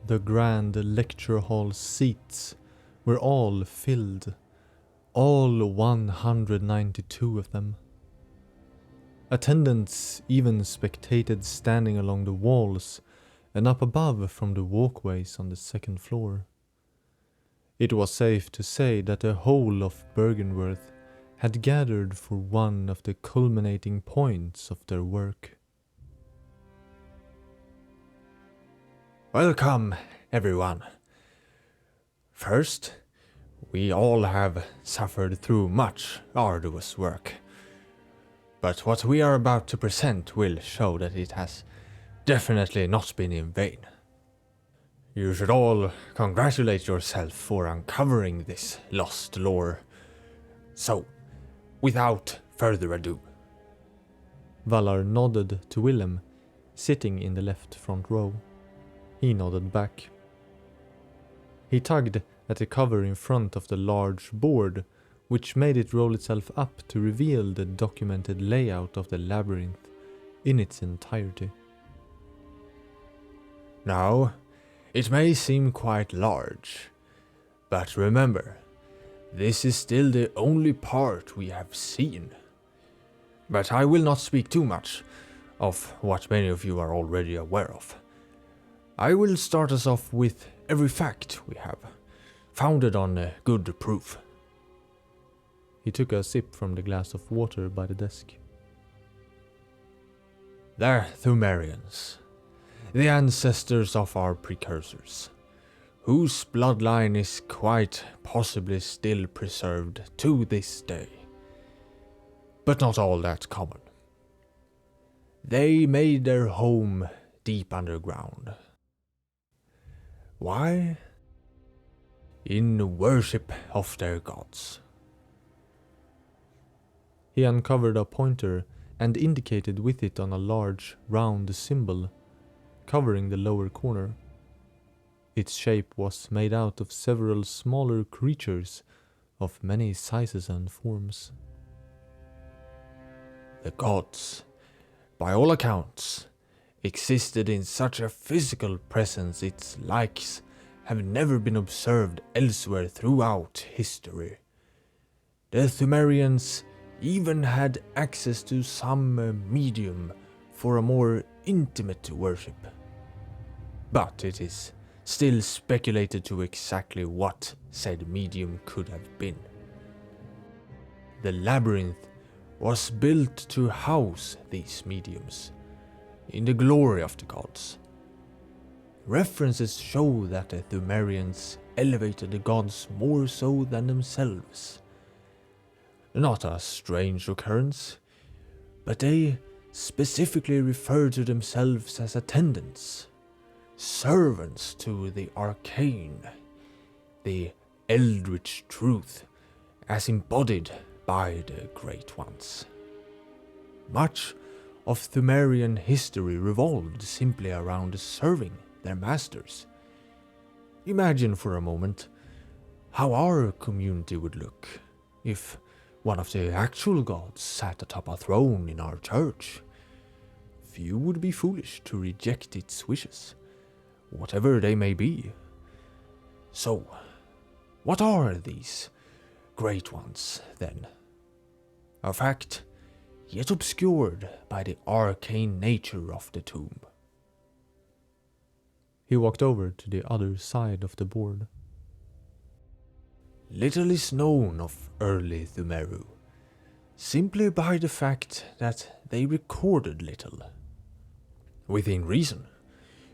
The grand lecture hall seats were all filled, all 192 of them. Attendants even spectated standing along the walls and up above from the walkways on the second floor. It was safe to say that the whole of Bergenworth had gathered for one of the culminating points of their work. Welcome, everyone. First, we all have suffered through much arduous work. But what we are about to present will show that it has definitely not been in vain. You should all congratulate yourself for uncovering this lost lore. So, without further ado. Valar nodded to Willem, sitting in the left front row. He nodded back. He tugged at the cover in front of the large board, which made it roll itself up to reveal the documented layout of the labyrinth in its entirety. Now, it may seem quite large, but remember, this is still the only part we have seen. But I will not speak too much of what many of you are already aware of. I will start us off with every fact we have, founded on good proof. He took a sip from the glass of water by the desk. They're Pthumerians, the ancestors of our precursors, whose bloodline is quite possibly still preserved to this day. But not all that common. They made their home deep underground. Why? In worship of their gods. He uncovered a pointer and indicated with it on a large, round symbol, covering the lower corner. Its shape was made out of several smaller creatures of many sizes and forms. The gods, by all accounts, existed in such a physical presence its likes have never been observed elsewhere throughout history. The Pthumerians even had access to some medium for a more intimate worship. But it is still speculated to exactly what said medium could have been. The labyrinth was built to house these mediums, in the glory of the gods. References show that the Pthumerians elevated the gods more so than themselves. Not a strange occurrence, but they specifically refer to themselves as attendants, servants to the arcane, the eldritch truth, as embodied by the Great Ones. Much of Pthumerian history revolved simply around serving their masters. Imagine for a moment how our community would look if one of the actual gods sat atop a throne in our church. Few would be foolish to reject its wishes, whatever they may be. So, what are these Great Ones, then? A fact yet obscured by the arcane nature of the tomb. He walked over to the other side of the board. Little is known of early Pthumeru, simply by the fact that they recorded little. Within reason,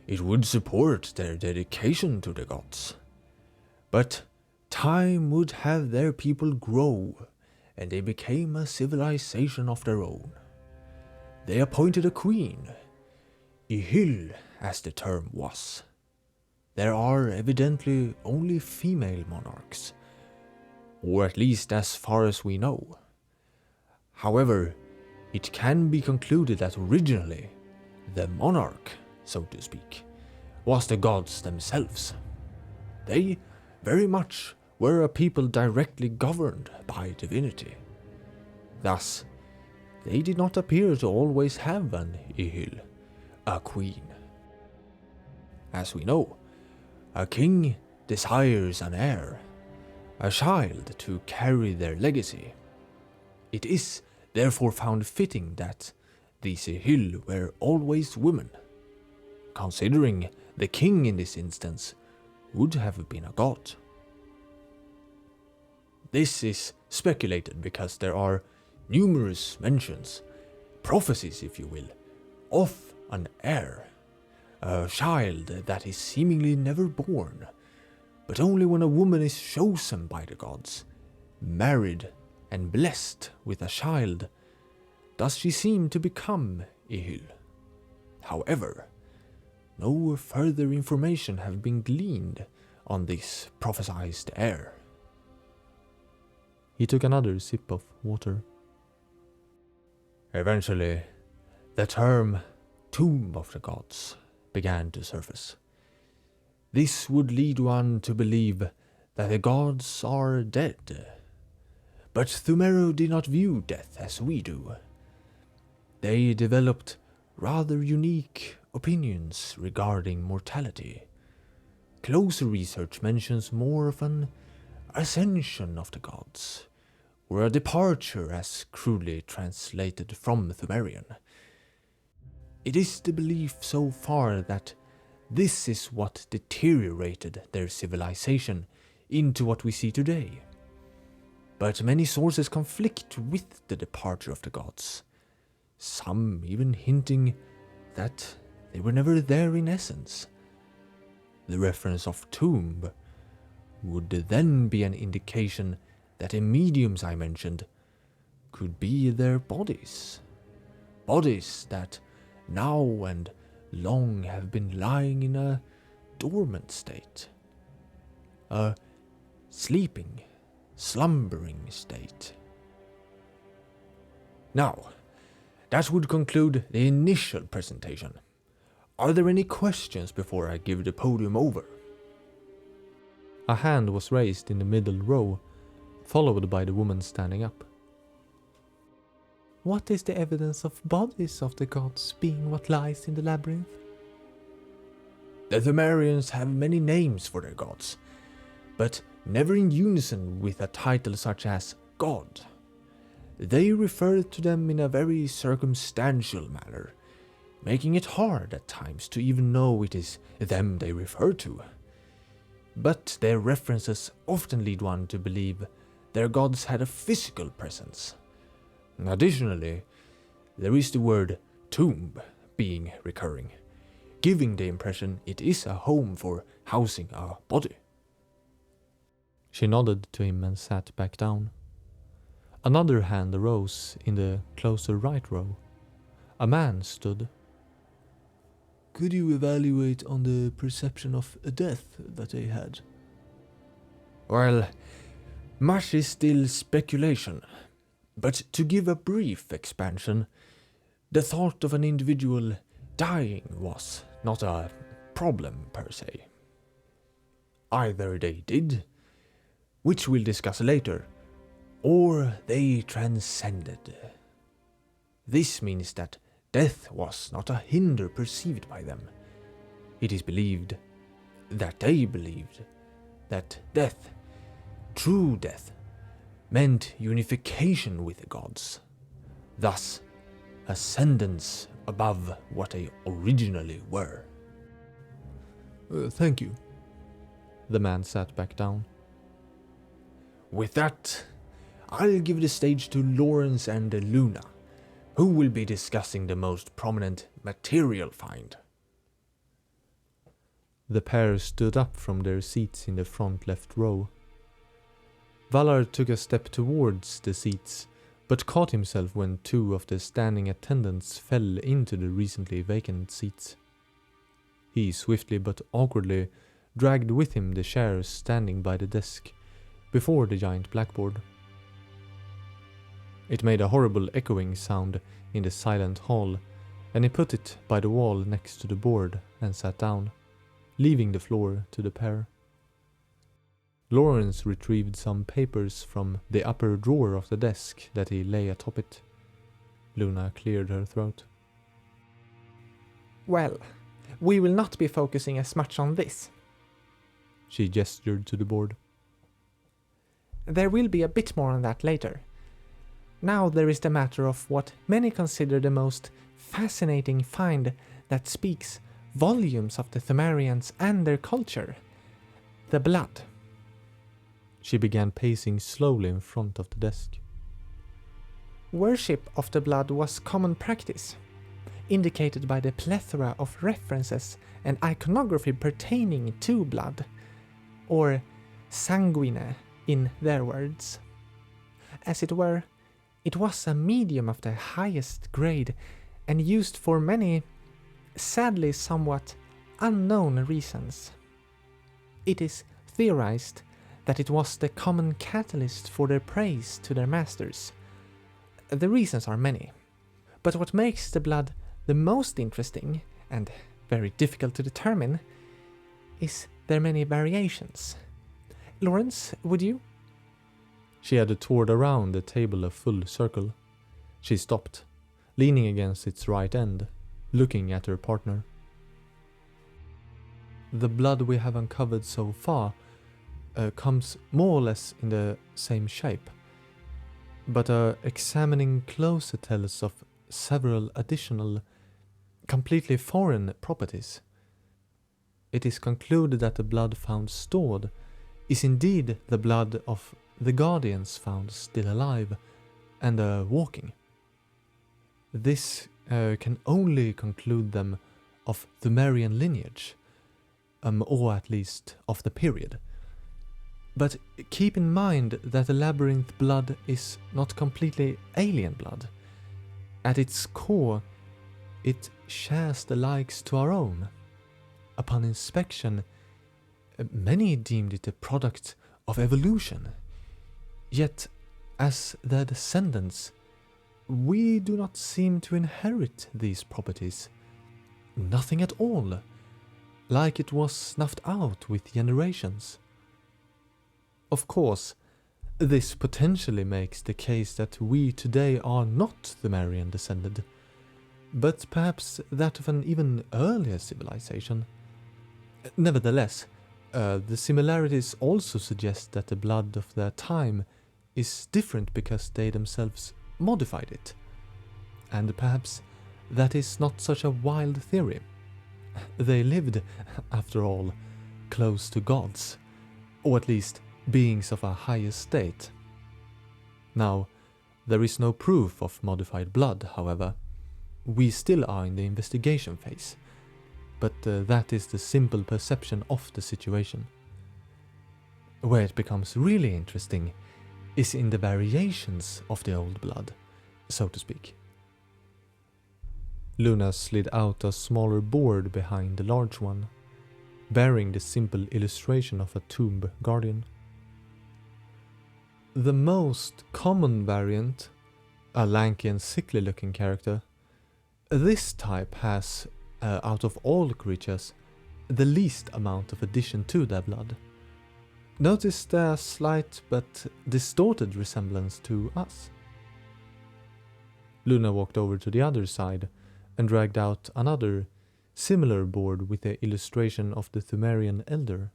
it would support their dedication to the gods. But time would have their people grow, and they became a civilization of their own. They appointed a queen, Ihil as the term was. There are evidently only female monarchs, or at least as far as we know. However, it can be concluded that originally, the monarch, so to speak, was the gods themselves. They very much were a people directly governed by divinity. Thus, they did not appear to always have an Ihil, a queen. As we know, A king desires an heir, a child to carry their legacy. It is therefore found fitting that these Ihyll were always women, considering the king in this instance would have been a god. This is speculated because there are numerous mentions, prophecies if you will, of an heir, a child that is seemingly never born, but only when a woman is chosen by the gods, married and blessed with a child, does she seem to become Ihyll. However, no further information have been gleaned on this prophesied heir. He took another sip of water. Eventually, the term Tomb of the Gods began to surface. This would lead one to believe that the gods are dead. But Thumeru did not view death as we do. They developed rather unique opinions regarding mortality. Closer research mentions more of an ascension of the gods, or a departure as crudely translated from Thumerian. It is the belief so far that this is what deteriorated their civilization into what we see today. But many sources conflict with the departure of the gods, some even hinting that they were never there in essence. The reference of tomb would then be an indication that the mediums I mentioned could be their bodies. Bodies that now and long have been lying in a dormant state. A sleeping, slumbering state. Now, that would conclude the initial presentation. Are there any questions before I give the podium over? A hand was raised in the middle row, followed by the woman standing up. What is the evidence of bodies of the gods being what lies in the labyrinth? The Thumerians have many names for their gods, but never in unison with a title such as God. They refer to them in a very circumstantial manner, making it hard at times to even know it is them they refer to. But their references often lead one to believe their gods had a physical presence. Additionally, there is the word tomb being recurring, giving the impression it is a home for housing a body. She nodded to him and sat back down. Another hand arose in the closer right row. A man stood. Could you evaluate on the perception of a death that they had? Well, much is still speculation, but to give a brief expansion, the thought of an individual dying was not a problem per se. Either they did, which we'll discuss later, or they transcended. This means that death was not a hinder perceived by them. It is believed that they believed that death, true death, meant unification with the gods, thus ascendance above what they originally were. Thank you. The man sat back down. With that, I'll give the stage to Lawrence and Luna, who will be discussing the most prominent material find. The pair stood up from their seats in the front left row. Valar took a step towards the seats, but caught himself when two of the standing attendants fell into the recently vacant seats. He swiftly but awkwardly dragged with him the chairs standing by the desk, before the giant blackboard. It made a horrible echoing sound in the silent hall, and he put it by the wall next to the board and sat down, leaving the floor to the pair. Lawrence retrieved some papers from the upper drawer of the desk that he lay atop it. Luna cleared her throat. Well, we will not be focusing as much on this. She gestured to the board. There will be a bit more on that later. Now there is the matter of what many consider the most fascinating find that speaks volumes of the Thumerians and their culture. The blood. She began pacing slowly in front of the desk. Worship of the blood was common practice, indicated by the plethora of references and iconography pertaining to blood, or sanguine in their words. As it were, it was a medium of the highest grade and used for many, sadly somewhat unknown reasons. It is theorized that it was the common catalyst for their praise to their masters. The reasons are many, but what makes the blood the most interesting, and very difficult to determine, is their many variations. Lawrence, would you? She had toured around the table a full circle. She stopped, leaning against its right end, looking at her partner. The blood we have uncovered so far comes more or less in the same shape, but examining closer tells of several additional, completely foreign properties. It is concluded that the blood found stored is indeed the blood of the guardians found still alive and walking. This can only conclude them of Thumerian lineage, or at least of the period. But keep in mind that the labyrinth blood is not completely alien blood. At its core, it shares the likes to our own. Upon inspection, many deemed it a product of evolution. Yet, as their descendants, we do not seem to inherit these properties. Nothing at all, like it was snuffed out with generations. Of course, this potentially makes the case that we today are not Thumerian descended, but perhaps that of an even earlier civilization. Nevertheless, the similarities also suggest that the blood of their time is different because they themselves modified it. And perhaps that is not such a wild theory. They lived, after all, close to gods, or at least beings of a higher state. Now, there is no proof of modified blood, however. We still are in the investigation phase, but that is the simple perception of the situation. Where it becomes really interesting is in the variations of the old blood, so to speak. Luna slid out a smaller board behind the large one, bearing the simple illustration of a tomb guardian. The most common variant, a lanky and sickly looking character, this type has, out of all creatures, the least amount of addition to their blood. Notice their slight but distorted resemblance to us. Luna walked over to the other side and dragged out another, similar board with the illustration of the Thumerian elder,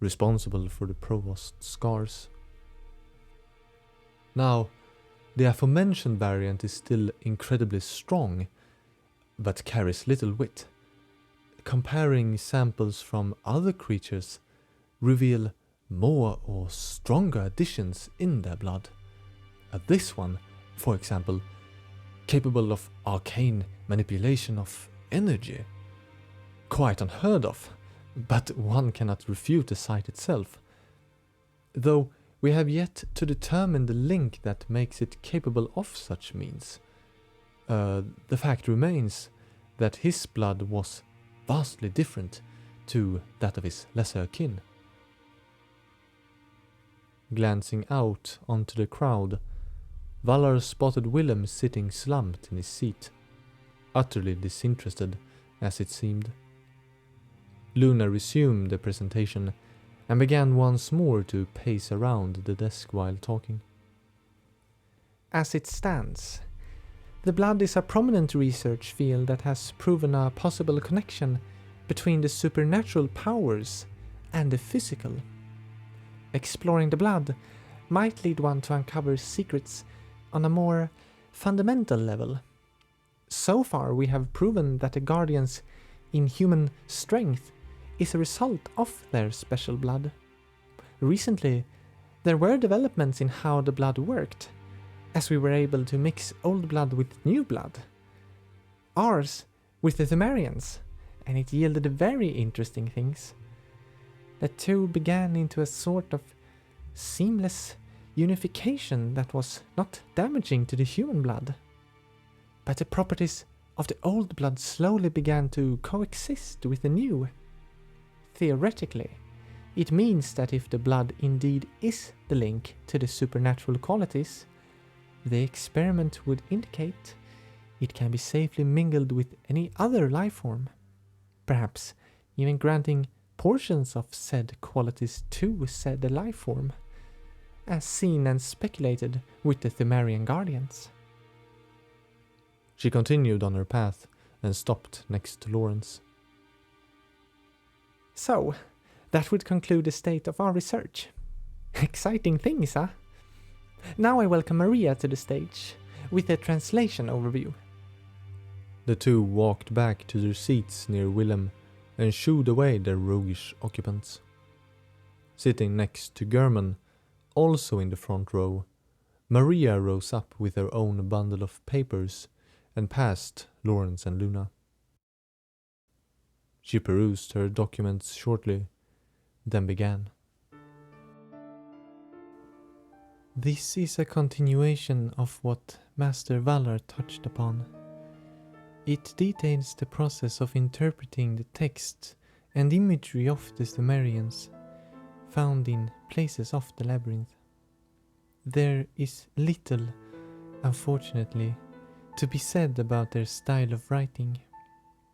responsible for the provost's scars. Now, the aforementioned variant is still incredibly strong, but carries little wit. Comparing samples from other creatures reveal more or stronger additions in their blood. This one, for example, capable of arcane manipulation of energy. Quite unheard of, but one cannot refute the sight itself. Though we have yet to determine the link that makes it capable of such means. The fact remains that his blood was vastly different to that of his lesser kin. Glancing out onto the crowd, Valar spotted Willem sitting slumped in his seat, utterly disinterested as it seemed. Luna resumed the presentation and began once more to pace around the desk while talking. As it stands, the blood is a prominent research field that has proven a possible connection between the supernatural powers and the physical. Exploring the blood might lead one to uncover secrets on a more fundamental level. So far, we have proven that the Guardians' inhuman strength is a result of their special blood. Recently, there were developments in how the blood worked, as we were able to mix old blood with new blood. Ours with the Thumerians, and it yielded very interesting things. The two began into a sort of seamless unification that was not damaging to the human blood. But the properties of the old blood slowly began to coexist with the new. Theoretically, it means that if the blood indeed is the link to the supernatural qualities, the experiment would indicate it can be safely mingled with any other life form, perhaps even granting portions of said qualities to said life form, as seen and speculated with the Thumerian Guardians. She continued on her path and stopped next to Lawrence. So, that would conclude the state of our research. Exciting things, huh? Now I welcome Maria to the stage with a translation overview. The two walked back to their seats near Willem and shooed away their roguish occupants. Sitting next to German, also in the front row, Maria rose up with her own bundle of papers and passed Lawrence and Luna. She perused her documents shortly, then began. This is a continuation of what Master Valar touched upon. It details the process of interpreting the text and imagery of the Sumerians found in places of the labyrinth. There is little, unfortunately, to be said about their style of writing.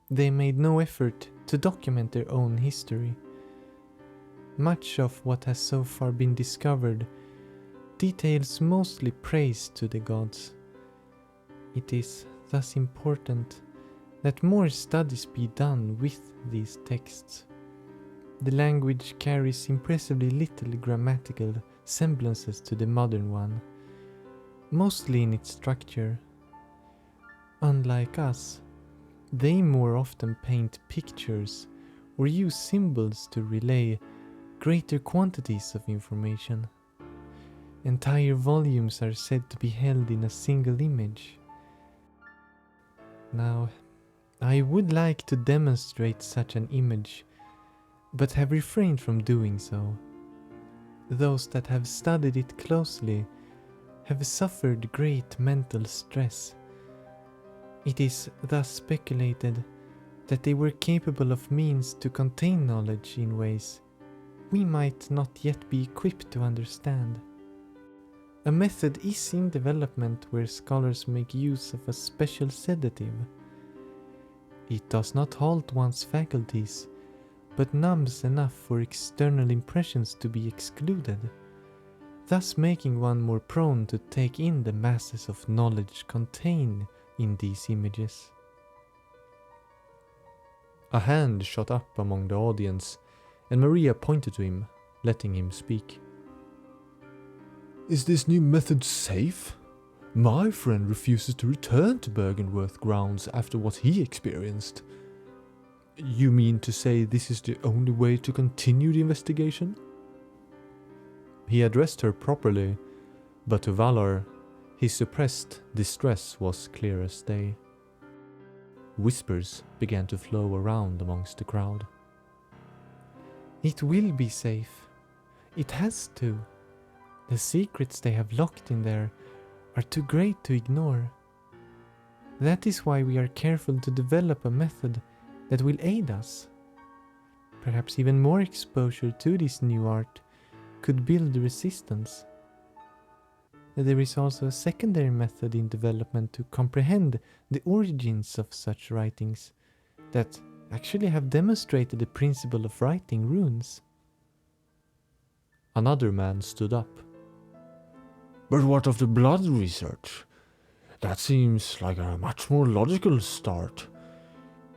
They made no effort to document their own history. Much of what has so far been discovered details mostly praise to the gods. It is thus important that more studies be done with these texts. The language carries impressively little grammatical semblances to the modern one, mostly in its structure. Unlike us, they more often paint pictures or use symbols to relay greater quantities of information. Entire volumes are said to be held in a single image. Now, I would like to demonstrate such an image, but have refrained from doing so. Those that have studied it closely have suffered great mental stress. It is thus speculated that they were capable of means to contain knowledge in ways we might not yet be equipped to understand. A method is in development where scholars make use of a special sedative. It does not halt one's faculties, but numbs enough for external impressions to be excluded, thus making one more prone to take in the masses of knowledge contained in these images. A hand shot up among the audience, and Maria pointed to him, letting him speak. Is this new method safe? My friend refuses to return to Bergenworth grounds after what he experienced. You mean to say this is the only way to continue the investigation? He addressed her properly, but to Valar, his suppressed distress was clear as day. Whispers began to flow around amongst the crowd. It will be safe. It has to. The secrets they have locked in there are too great to ignore. That is why we are careful to develop a method that will aid us. Perhaps even more exposure to this new art could build resistance. There is also a secondary method in development to comprehend the origins of such writings that actually have demonstrated the principle of writing runes. Another man stood up. But what of the blood research? That seems like a much more logical start.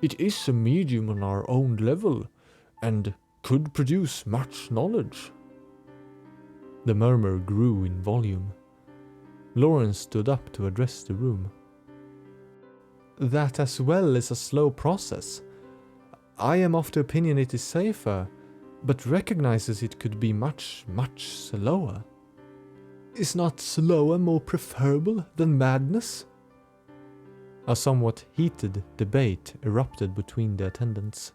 It is a medium on our own level, and could produce much knowledge. The murmur grew in volume. Lawrence stood up to address the room. That as well is a slow process. I am of the opinion it is safer, but recognizes it could be much, much slower. Is not slower more preferable than madness? A somewhat heated debate erupted between the attendants.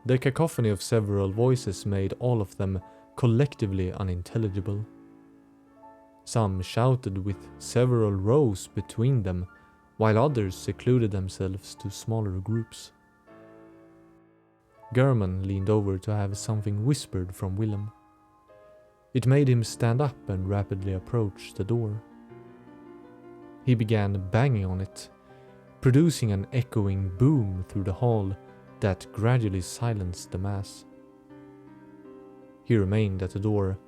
The cacophony of several voices made all of them collectively unintelligible. Some shouted with several rows between them, while others secluded themselves to smaller groups. German leaned over to have something whispered from Willem. It made him stand up and rapidly approach the door. He began banging on it, producing an echoing boom through the hall that gradually silenced the mass. He remained at the door,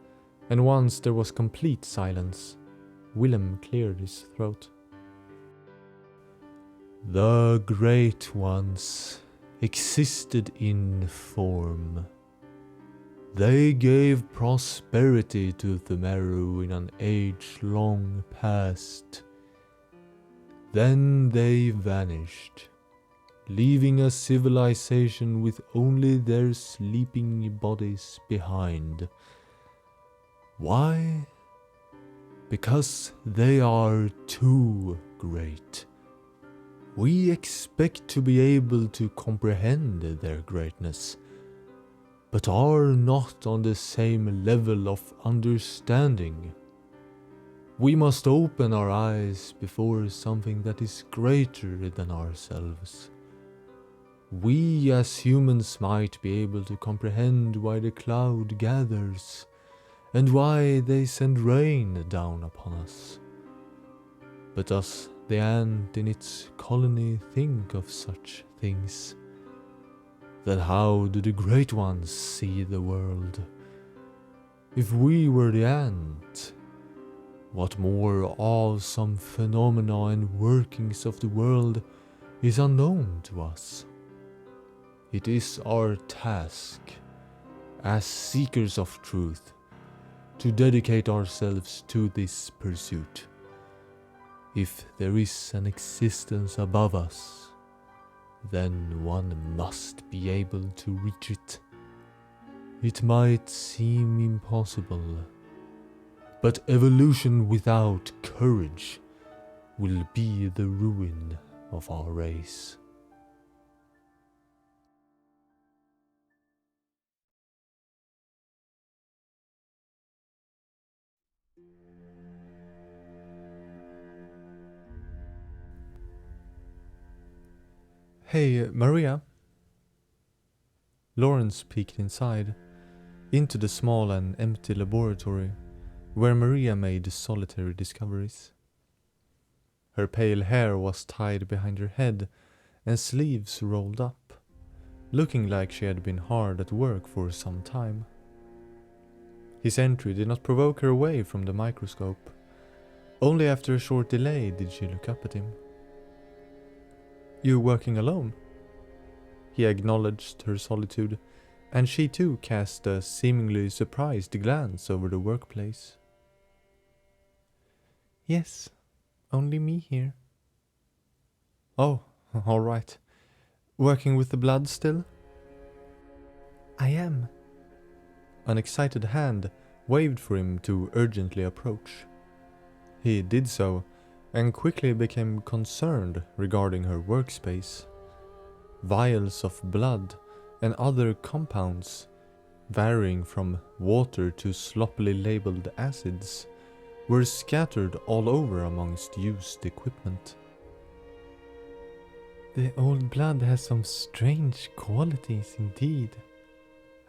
and once there was complete silence, Willem cleared his throat. The Great Ones existed in form. They gave prosperity to Themeru in an age long past. Then they vanished, leaving a civilization with only their sleeping bodies behind. Why? Because they are too great. We expect to be able to comprehend their greatness, but are not on the same level of understanding. We must open our eyes before something that is greater than ourselves. We as humans might be able to comprehend why the cloud gathers, and why they send rain down upon us. But does the ant in its colony think of such things? Then how do the Great Ones see the world? If we were the ant, what more awesome phenomena and workings of the world is unknown to us? It is our task, as seekers of truth, to dedicate ourselves to this pursuit. If there is an existence above us, then one must be able to reach it. It might seem impossible, but evolution without courage will be the ruin of our race. Hey, Maria. Lawrence peeked inside, into the small and empty laboratory, where Maria made solitary discoveries. Her pale hair was tied behind her head and sleeves rolled up, looking like she had been hard at work for some time. His entry did not provoke her away from the microscope. Only after a short delay did she look up at him. You working alone? He acknowledged her solitude, and she too cast a seemingly surprised glance over the workplace. Yes, only me here. Oh, all right. Working with the blood still? I am. An excited hand waved for him to urgently approach. He did so, and quickly became concerned regarding her workspace. Vials of blood and other compounds, varying from water to sloppily labeled acids, were scattered all over amongst used equipment. The old blood has some strange qualities indeed.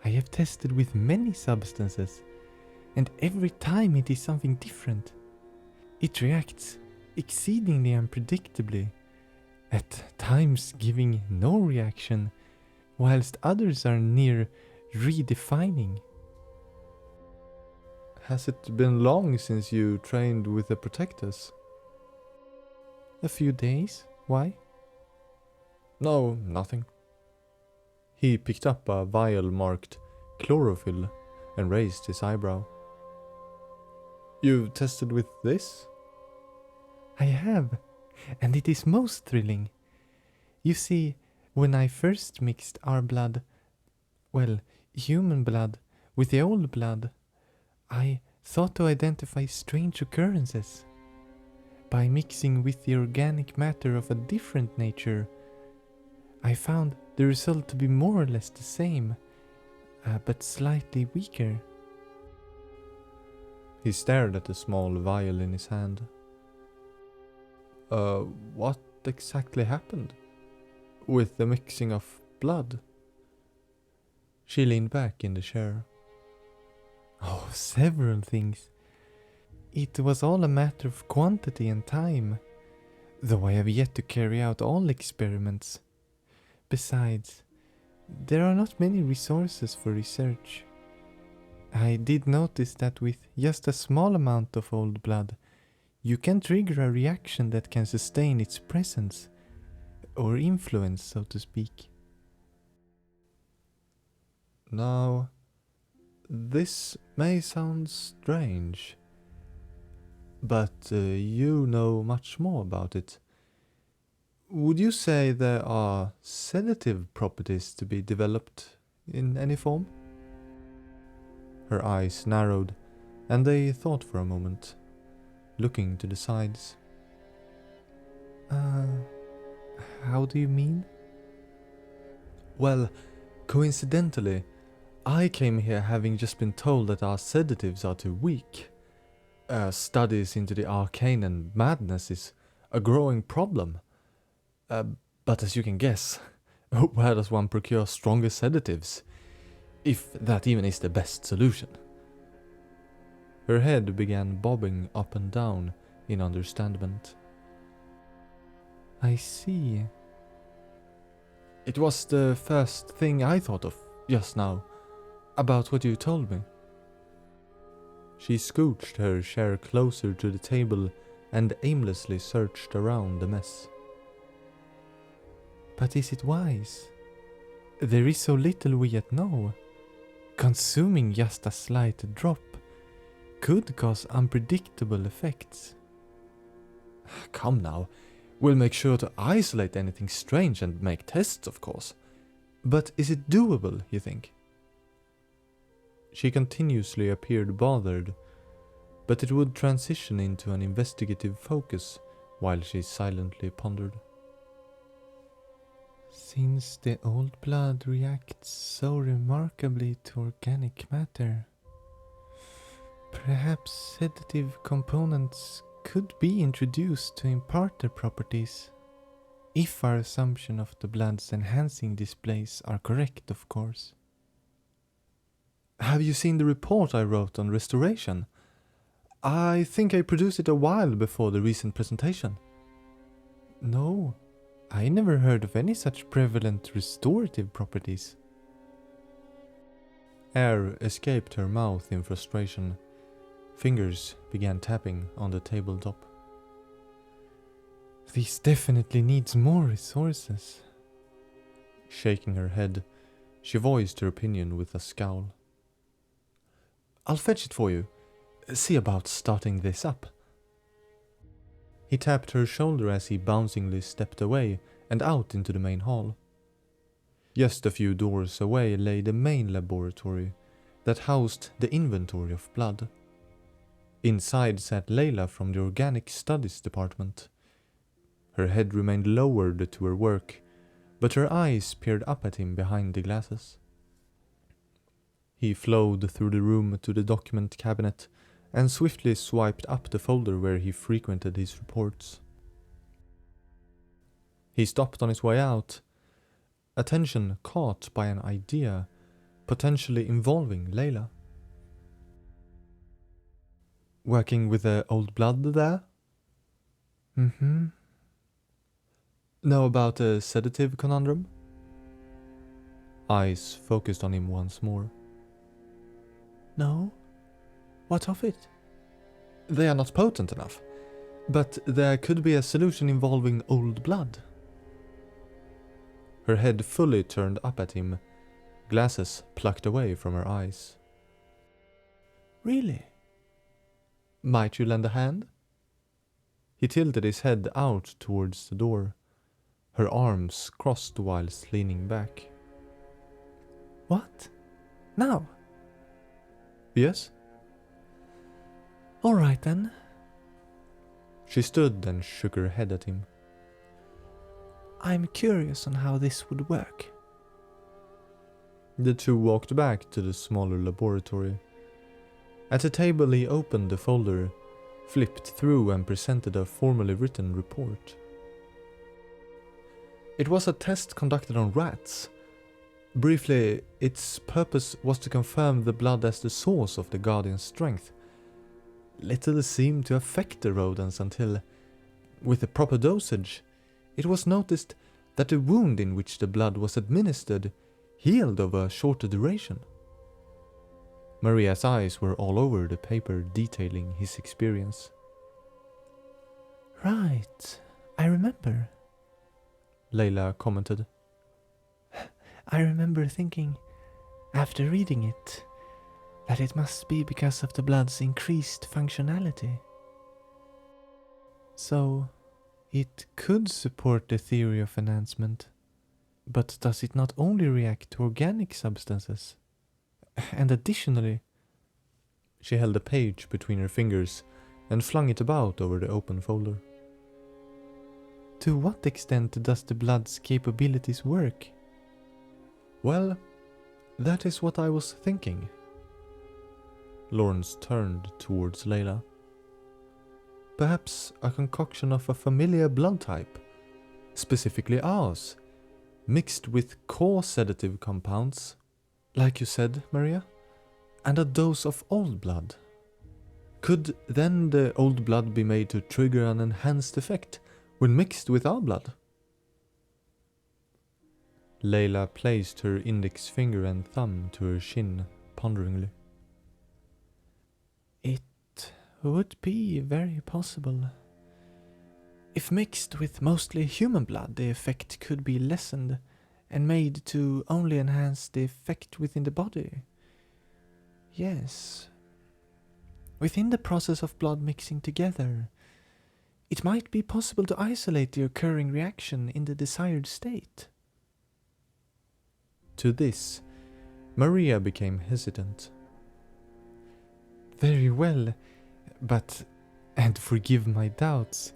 I have tested with many substances, and every time it is something different. It reacts exceedingly unpredictably, at times giving no reaction, whilst others are near redefining. Has it been long since you trained with the Protectors? A few days. Why? No, nothing. He picked up a vial marked chlorophyll and raised his eyebrow. You've tested with this? I have, and it is most thrilling. You see, when I first mixed our blood, well, human blood, with the old blood, I thought to identify strange occurrences. By mixing with the organic matter of a different nature, I found the result to be more or less the same, but slightly weaker. He stared at the small vial in his hand. What exactly happened? With the mixing of blood? She leaned back in the chair. Oh, several things. It was all a matter of quantity and time, though I have yet to carry out all experiments. Besides, there are not many resources for research. I did notice that with just a small amount of old blood, you can trigger a reaction that can sustain its presence, or influence, so to speak. Now, this may sound strange, but you know much more about it. Would you say there are sedative properties to be developed in any form? Her eyes narrowed, and they thought for a moment, looking to the sides. How do you mean? Well, coincidentally, I came here having just been told that our sedatives are too weak. Studies into the arcane and madness is a growing problem. But as you can guess, where does one procure stronger sedatives? If that even is the best solution. Her head began bobbing up and down in understandment. I see. It was the first thing I thought of just now, about what you told me. She scooched her chair closer to the table and aimlessly searched around the mess. But is it wise? There is so little we yet know. Consuming just a slight drop could cause unpredictable effects. Come now, we'll make sure to isolate anything strange and make tests, of course. But is it doable, you think? She continuously appeared bothered, but it would transition into an investigative focus while she silently pondered. Since the old blood reacts so remarkably to organic matter, perhaps sedative components could be introduced to impart their properties, if our assumption of the blood's enhancing displays are correct, of course. Have you seen the report I wrote on restoration? I think I produced it a while before the recent presentation. No, I never heard of any such prevalent restorative properties. Air escaped her mouth in frustration. Fingers began tapping on the tabletop. This definitely needs more resources. Shaking her head, she voiced her opinion with a scowl. I'll fetch it for you. See about starting this up. He tapped her shoulder as he bouncingly stepped away and out into the main hall. Just a few doors away lay the main laboratory that housed the inventory of blood. Inside sat Layla from the Organic Studies department. Her head remained lowered to her work, but her eyes peered up at him behind the glasses. He flowed through the room to the document cabinet and swiftly swiped up the folder where he frequented his reports. He stopped on his way out, attention caught by an idea potentially involving Layla. Working with the old blood there? Mm-hmm. Know about the sedative conundrum? Eyes focused on him once more. No? What of it? They are not potent enough, but there could be a solution involving old blood. Her head fully turned up at him, glasses plucked away from her eyes. Really? Might you lend a hand? He tilted his head out towards the door, her arms crossed whilst leaning back. What? Now? Yes? All right then. She stood and shook her head at him. I'm curious on how this would work. The two walked back to the smaller laboratory. At a table he opened the folder, flipped through and presented a formally written report. It was a test conducted on rats. Briefly, its purpose was to confirm the blood as the source of the Guardian's strength. Little seemed to affect the rodents until, with the proper dosage, it was noticed that the wound in which the blood was administered healed over a shorter duration. Maria's eyes were all over the paper detailing his experience. Right, I remember. Layla commented. I remember thinking, after reading it, that it must be because of the blood's increased functionality. So, it could support the theory of enhancement, but does it not only react to organic substances? And additionally, she held a page between her fingers and flung it about over the open folder. To what extent does the blood's capabilities work? Well, that is what I was thinking. Lawrence turned towards Layla. Perhaps a concoction of a familiar blood type, specifically ours, mixed with core sedative compounds, like you said, Maria, and a dose of old blood. Could then the old blood be made to trigger an enhanced effect when mixed with our blood? Layla placed her index finger and thumb to her chin, ponderingly. It would be very possible. If mixed with mostly human blood, the effect could be lessened and made to only enhance the effect within the body. Yes. Within the process of blood mixing together, it might be possible to isolate the occurring reaction in the desired state. To this, Maria became hesitant. Very well, but, and forgive my doubts,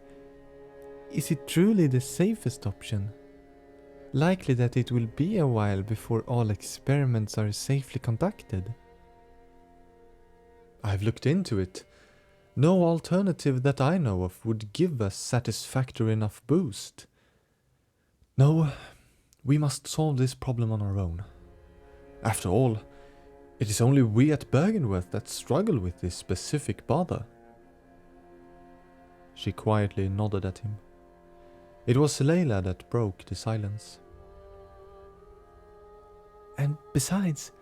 is it truly the safest option? Likely that it will be a while before all experiments are safely conducted. I've looked into it. No alternative that I know of would give a satisfactory enough boost. No, we must solve this problem on our own. After all, it is only we at Bergenworth that struggle with this specific bother. She quietly nodded at him. It was Layla that broke the silence. And besides,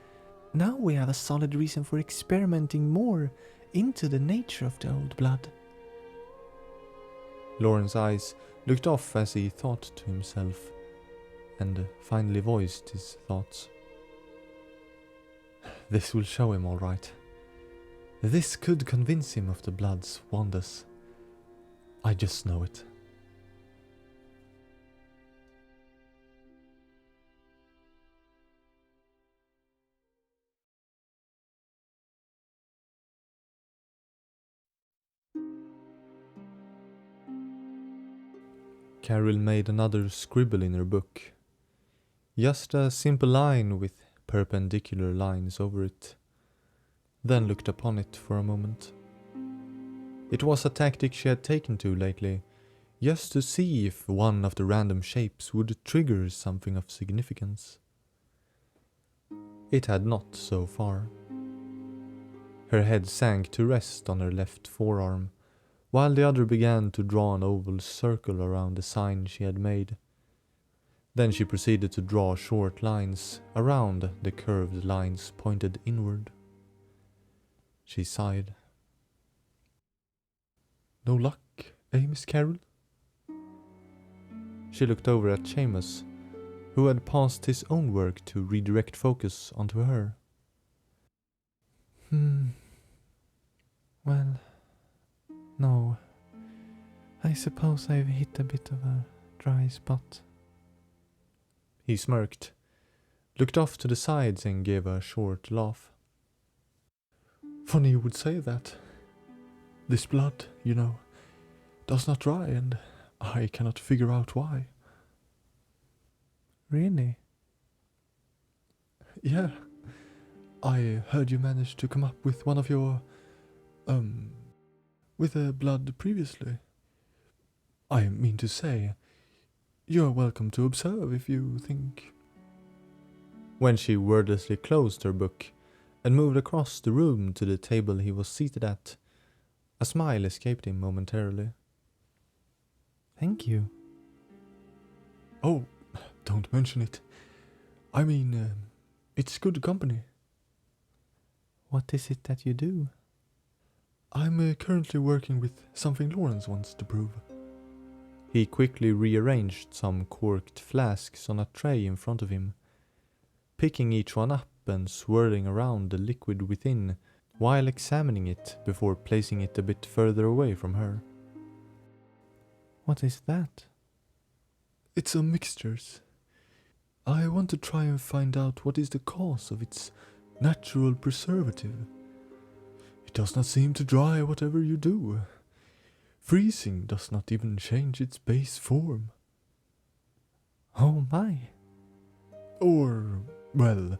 now we have a solid reason for experimenting more into the nature of the old blood. Lauren's eyes looked off as he thought to himself, and finally voiced his thoughts. This will show him all right. This could convince him of the blood's wonders. I just know it. Carol made another scribble in her book. Just a simple line with perpendicular lines over it. Then looked upon it for a moment. It was a tactic she had taken to lately, just to see if one of the random shapes would trigger something of significance. It had not so far. Her head sank to rest on her left forearm, while the other began to draw an oval circle around the sign she had made. Then she proceeded to draw short lines around the curved lines pointed inward. She sighed. No luck, eh, Miss Carroll? She looked over at Seamus, who had paused his own work to redirect focus onto her. Well, no. I suppose I've hit a bit of a dry spot. He smirked, looked off to the sides and gave a short laugh. Funny you would say that. This blood, does not dry, and I cannot figure out why. Really? Yeah. I heard you managed to come up with one of your, with a blood previously. I mean to say, you're welcome to observe if you think. When she wordlessly closed her book and moved across the room to the table he was seated at, a smile escaped him momentarily. Thank you. Oh, don't mention it. I mean, it's good company. What is it that you do? I'm currently working with something Lawrence wants to prove. He quickly rearranged some corked flasks on a tray in front of him, picking each one up and swirling around the liquid within while examining it before placing it a bit further away from her. What is that? It's a mixtures. I want to try and find out what is the cause of its natural preservative. It does not seem to dry whatever you do. Freezing does not even change its base form. Oh my. Or, well,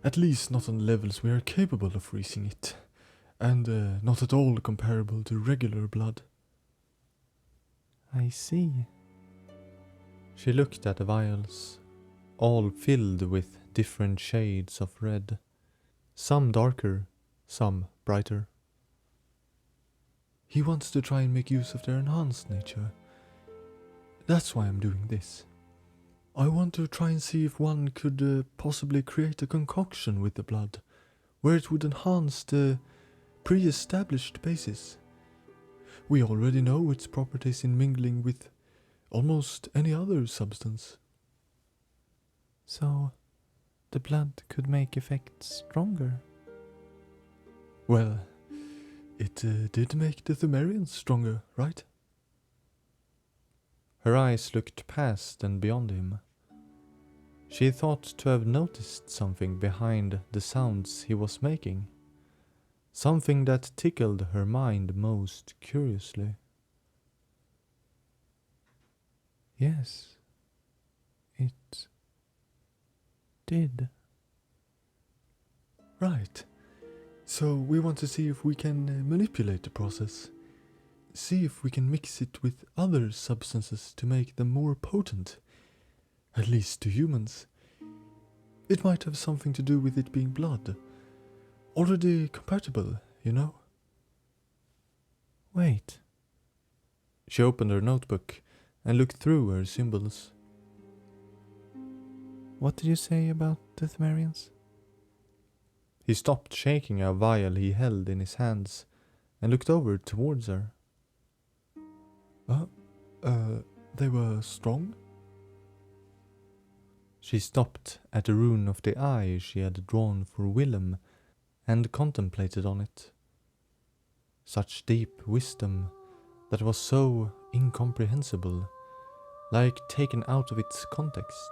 at least not on levels we are capable of freezing it, and not at all comparable to regular blood. I see. She looked at the vials, all filled with different shades of red, some darker, some brighter. He wants to try and make use of their enhanced nature. That's why I'm doing this. I want to try and see if one could possibly create a concoction with the blood, where it would enhance the pre-established bases. We already know its properties in mingling with almost any other substance. So, the blood could make effects stronger? Well, it did make the Thumerians stronger, right? Her eyes looked past and beyond him. She thought to have noticed something behind the sounds he was making, something that tickled her mind most curiously. Yes, it did. Right. So we want to see if we can manipulate the process. See if we can mix it with other substances to make them more potent. At least to humans. It might have something to do with it being blood. Already compatible, Wait. She opened her notebook and looked through her symbols. What did you say about the Thumerians? He stopped shaking a vial he held in his hands and looked over towards her. They were strong? She stopped at the rune of the eye she had drawn for Willem and contemplated on it. Such deep wisdom that was so incomprehensible, like taken out of its context.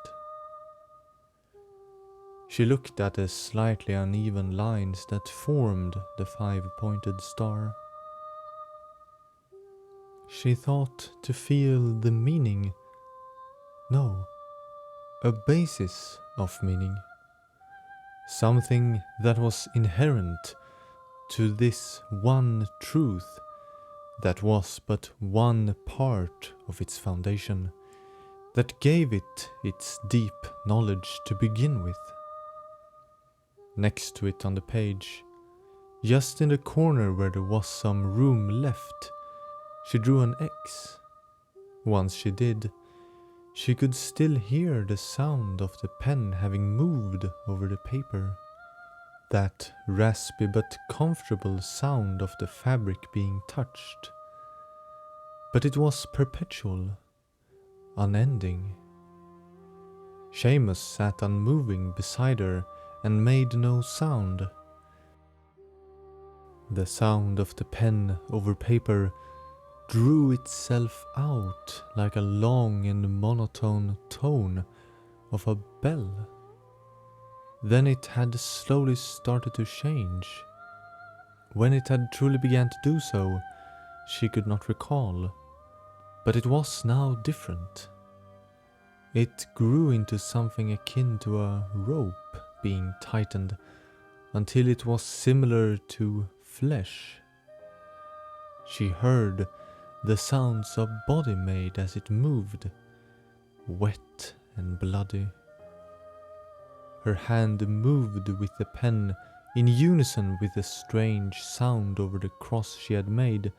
She looked at the slightly uneven lines that formed the five-pointed star. She thought to feel the meaning, no, a basis of meaning, something that was inherent to this one truth that was but one part of its foundation, that gave it its deep knowledge to begin with. Next to it on the page, just in the corner where there was some room left, she drew an X. Once she did, she could still hear the sound of the pen having moved over the paper. That raspy but comfortable sound of the fabric being touched. But it was perpetual, unending. Seamus sat unmoving beside her and made no sound. The sound of the pen over paper drew itself out like a long and monotone tone of a bell. Then it had slowly started to change. When it had truly began to do so, she could not recall, but it was now different. It grew into something akin to a rope being tightened until it was similar to flesh. She heard the sounds a body made as it moved, wet and bloody. Her hand moved with the pen in unison with the strange sound over the cross she had made,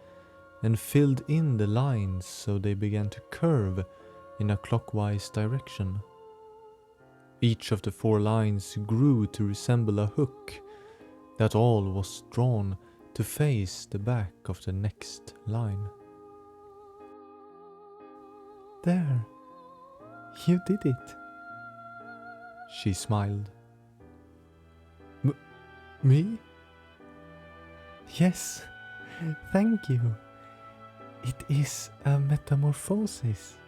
and filled in the lines so they began to curve in a clockwise direction. Each of the 4 lines grew to resemble a hook that all was drawn to face the back of the next line. There, you did it. She smiled. Me? Yes, thank you. It is a metamorphosis.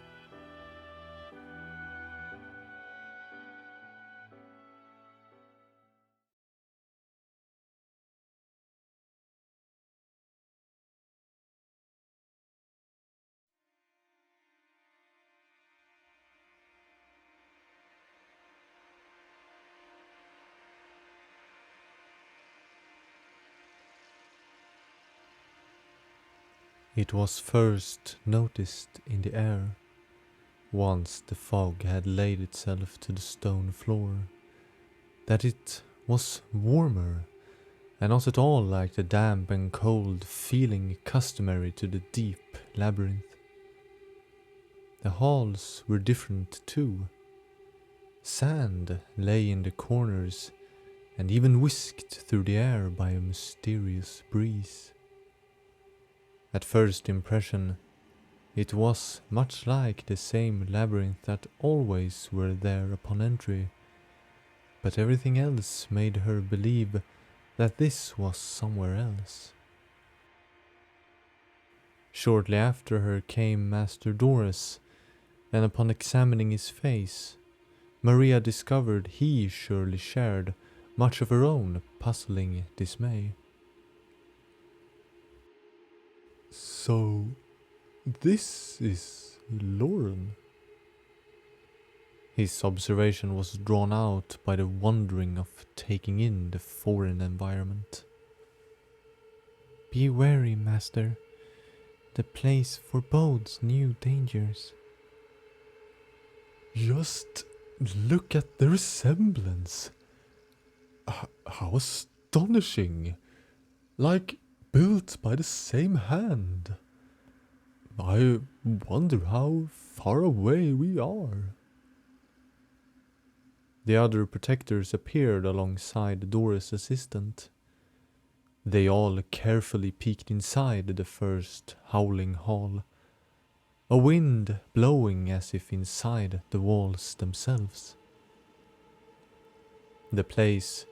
It was first noticed in the air, once the fog had laid itself to the stone floor, that it was warmer, and not at all like the damp and cold feeling customary to the deep labyrinth. The halls were different too. Sand lay in the corners and even whisked through the air by a mysterious breeze. At first impression, it was much like the same labyrinth that always were there upon entry, but everything else made her believe that this was somewhere else. Shortly after her came Master Doris, and upon examining his face, Maria discovered he surely shared much of her own puzzling dismay. So, this is Lauren. His observation was drawn out by the wondering of taking in the foreign environment. Be wary, Master. The place forebodes new dangers. Just look at the resemblance. How astonishing! Like built by the same hand. I wonder how far away we are. The other protectors appeared alongside Doris' assistant. They all carefully peeked inside the first howling hall, a wind blowing as if inside the walls themselves. The place,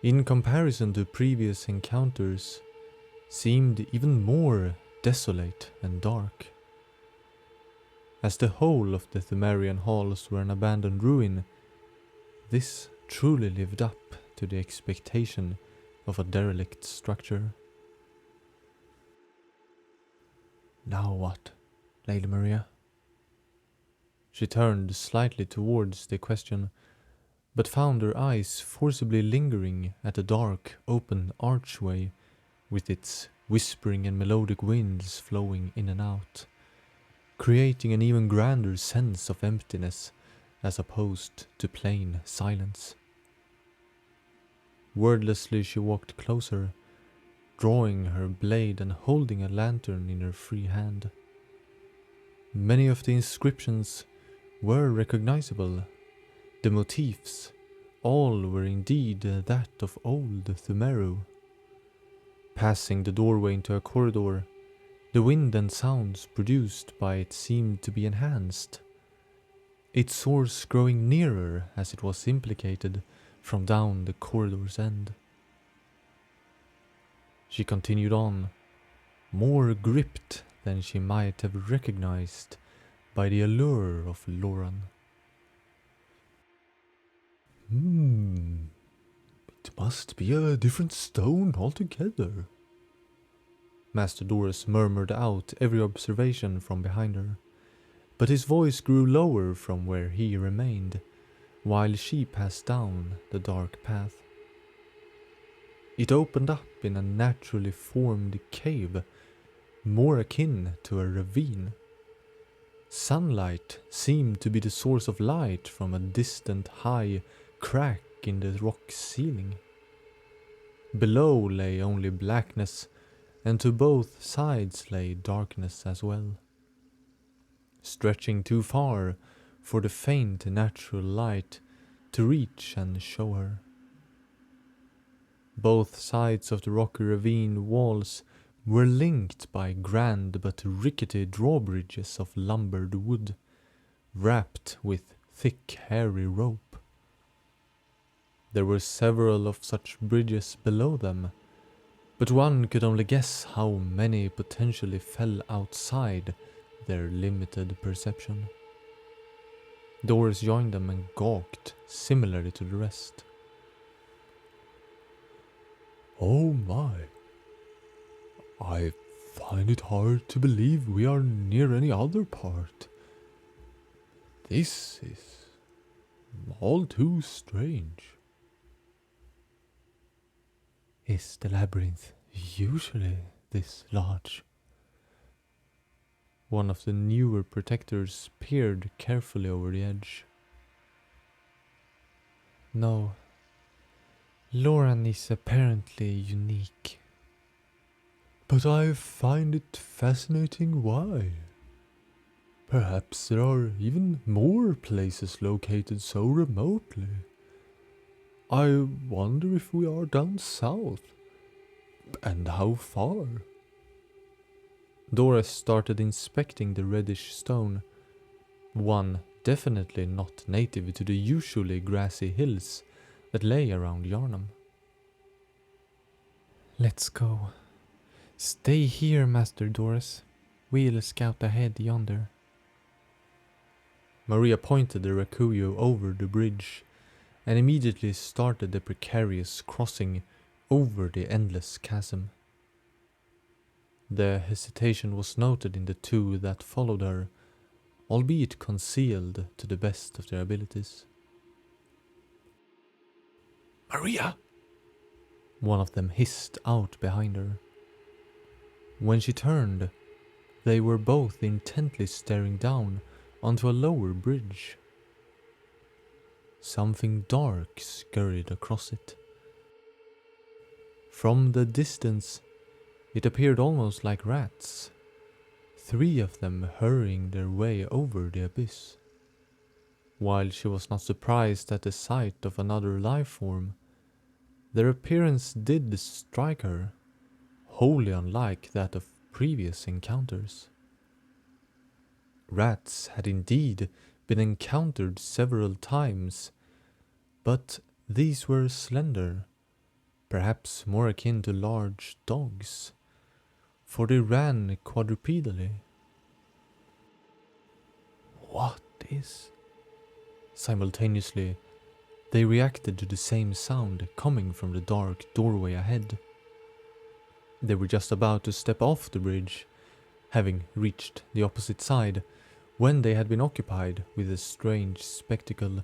in comparison to previous encounters, seemed even more desolate and dark. As the whole of the Thumerian halls were an abandoned ruin, this truly lived up to the expectation of a derelict structure. Now what, Lady Maria? She turned slightly towards the question, but found her eyes forcibly lingering at the dark, open archway with its whispering and melodic winds flowing in and out, creating an even grander sense of emptiness as opposed to plain silence. Wordlessly she walked closer, drawing her blade and holding a lantern in her free hand. Many of the inscriptions were recognizable. The motifs, all were indeed that of old Thumeru. Passing the doorway into a corridor, the wind and sounds produced by it seemed to be enhanced. its source growing nearer as it was implicated from down the corridor's end. She continued on, more gripped than she might have recognized by the allure of Loran. It must be a different stone altogether. Master Doris murmured out every observation from behind her, but his voice grew lower from where he remained, while she passed down the dark path. It opened up in a naturally formed cave, more akin to a ravine. Sunlight seemed to be the source of light from a distant high crack in the rock ceiling. Below lay only blackness, and to both sides lay darkness as well, stretching too far for the faint natural light to reach and show her. Both sides of the rocky ravine walls were linked by grand but rickety drawbridges of lumbered wood, wrapped with thick hairy rope. There were several of such bridges below them, but one could only guess how many potentially fell outside their limited perception. Doris joined them and gawked similarly to the rest. Oh my. I find it hard to believe we are near any other part. This is all too strange. Is the labyrinth usually this large? One of the newer protectors peered carefully over the edge. No. Loran is apparently unique. But I find it fascinating why. Perhaps there are even more places located so remotely. I wonder if we are down south. And how far? Doris started inspecting the reddish stone, one definitely not native to the usually grassy hills that lay around Yarnum. Let's go. Stay here, Master Doris. We'll scout ahead yonder. Maria pointed the Rakuyo over the bridge and immediately started the precarious crossing over the endless chasm. The hesitation was noted in the two that followed her, albeit concealed to the best of their abilities. Maria! One of them hissed out behind her. When she turned, they were both intently staring down onto a lower bridge. Something dark scurried across it. From the distance, it appeared almost like rats, 3 of them hurrying their way over the abyss. While she was not surprised at the sight of another life form, their appearance did strike her, wholly unlike that of previous encounters. Rats had indeed been encountered several times, but these were slender, perhaps more akin to large dogs, for they ran quadrupedally. What is? Simultaneously, they reacted to the same sound coming from the dark doorway ahead. They were just about to step off the bridge, having reached the opposite side, when they had been occupied with a strange spectacle,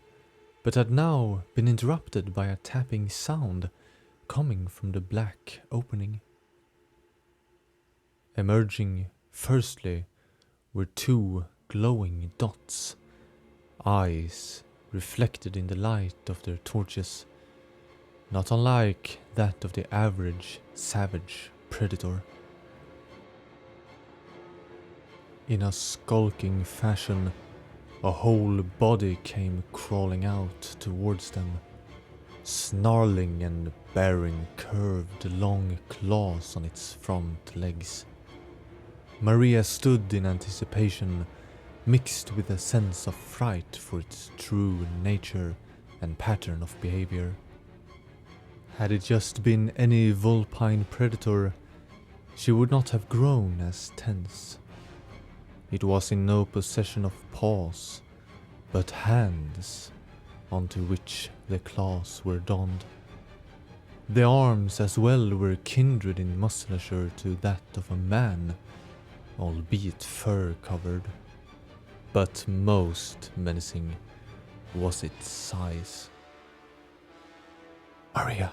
but had now been interrupted by a tapping sound coming from the black opening. Emerging firstly were 2 glowing dots, eyes reflected in the light of their torches, not unlike that of the average savage predator. In a skulking fashion, a whole body came crawling out towards them, snarling and bearing curved long claws on its front legs. Maria stood in anticipation, mixed with a sense of fright for its true nature and pattern of behavior. Had it just been any vulpine predator, she would not have grown as tense. It was in no possession of paws, but hands onto which the claws were donned. The arms as well were kindred in musculature to that of a man, albeit fur-covered. But most menacing was its size. "Maria!"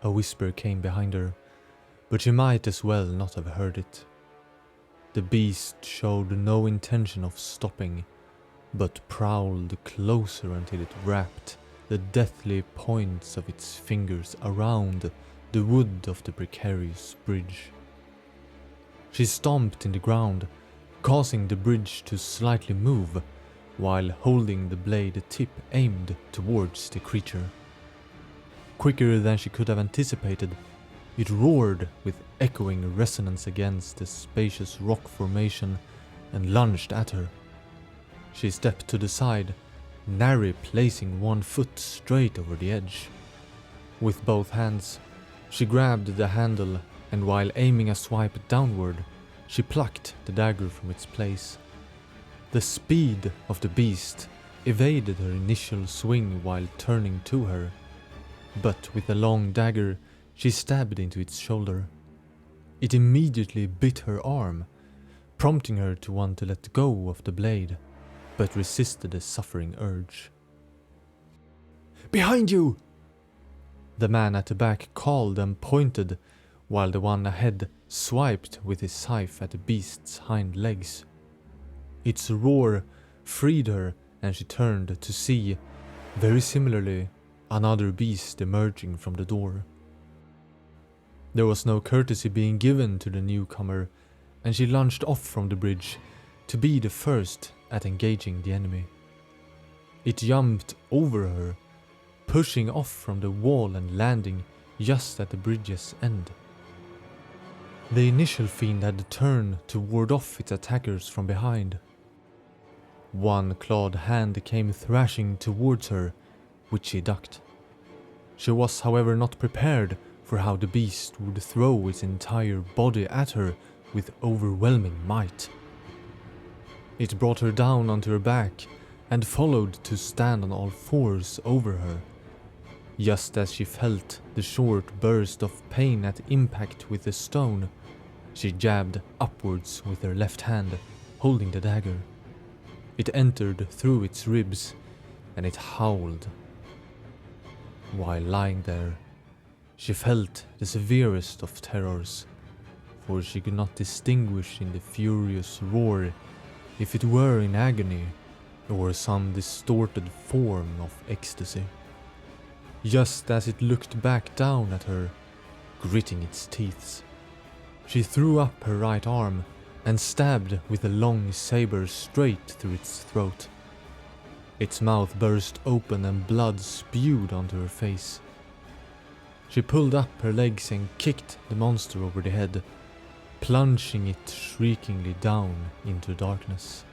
A whisper came behind her, but she might as well not have heard it. The beast showed no intention of stopping, but prowled closer until it wrapped the deathly points of its fingers around the wood of the precarious bridge. She stomped in the ground, causing the bridge to slightly move, while holding the blade tip aimed towards the creature. Quicker than she could have anticipated, it roared with echoing resonance against the spacious rock formation and lunged at her. She stepped to the side, nary placing one foot straight over the edge. With both hands, she grabbed the handle, and while aiming a swipe downward, she plucked the dagger from its place. The speed of the beast evaded her initial swing while turning to her, but with the long dagger she stabbed into its shoulder. It immediately bit her arm, prompting her to want to let go of the blade, but resisted the suffering urge. "Behind you!" The man at the back called and pointed, while the one ahead swiped with his scythe at the beast's hind legs. Its roar freed her, and she turned to see, very similarly, another beast emerging from the door. There was no courtesy being given to the newcomer, and she lunged off from the bridge to be the first at engaging the enemy. It jumped over her, pushing off from the wall and landing just at the bridge's end. The initial fiend had turned to ward off its attackers from behind. One clawed hand came thrashing towards her, which she ducked. She was, however, not prepared for how the beast would throw its entire body at her with overwhelming might. It brought her down onto her back and followed to stand on all fours over her. Just as she felt the short burst of pain at impact with the stone, she jabbed upwards with her left hand, holding the dagger. It entered through its ribs, and it howled. While lying there, she felt the severest of terrors, for she could not distinguish in the furious roar if it were in agony or some distorted form of ecstasy. Just as it looked back down at her, gritting its teeth, she threw up her right arm and stabbed with a long saber straight through its throat. Its mouth burst open and blood spewed onto her face. She pulled up her legs and kicked the monster over the head, plunging it shriekingly down into darkness.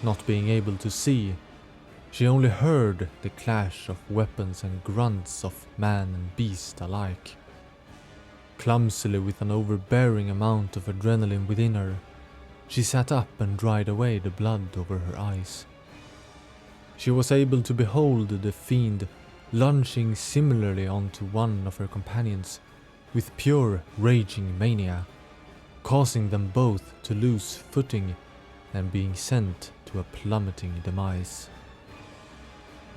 Not being able to see, she only heard the clash of weapons and grunts of man and beast alike. Clumsily, with an overbearing amount of adrenaline within her, she sat up and dried away the blood over her eyes. She was able to behold the fiend lunging similarly onto one of her companions with pure raging mania, causing them both to lose footing and being sent to a plummeting demise.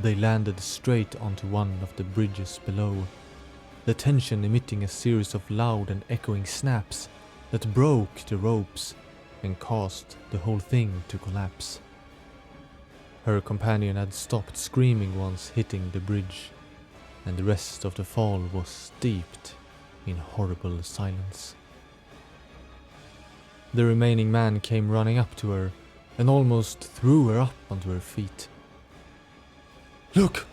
They landed straight onto one of the bridges below, the tension emitting a series of loud and echoing snaps that broke the ropes and caused the whole thing to collapse. Her companion had stopped screaming once hitting the bridge, and the rest of the fall was steeped in horrible silence. The remaining man came running up to her and almost threw her up onto her feet. "Look!"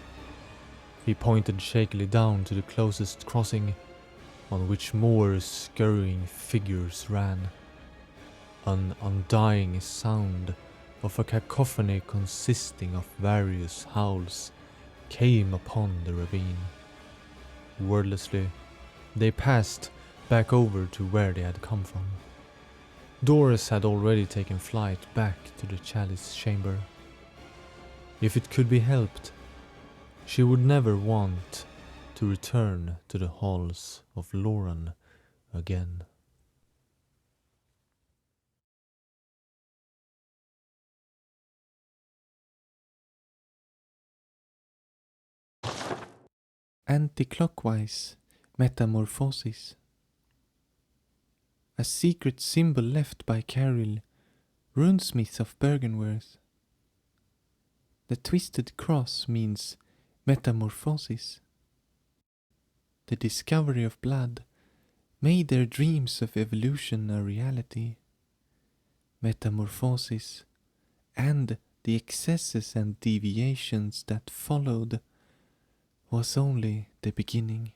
He pointed shakily down to the closest crossing, on which more scurrying figures ran. An undying sound of a cacophony consisting of various howls came upon the ravine. Wordlessly, they passed back over to where they had come from. Doris had already taken flight back to the chalice chamber. If it could be helped, she would never want to return to the halls of Loran again. Anti-clockwise metamorphosis. A secret symbol left by Caril, runesmith of Bergenworth. The twisted cross means metamorphosis. The discovery of blood made their dreams of evolution a reality. Metamorphosis and the excesses and deviations that followed was only the beginning.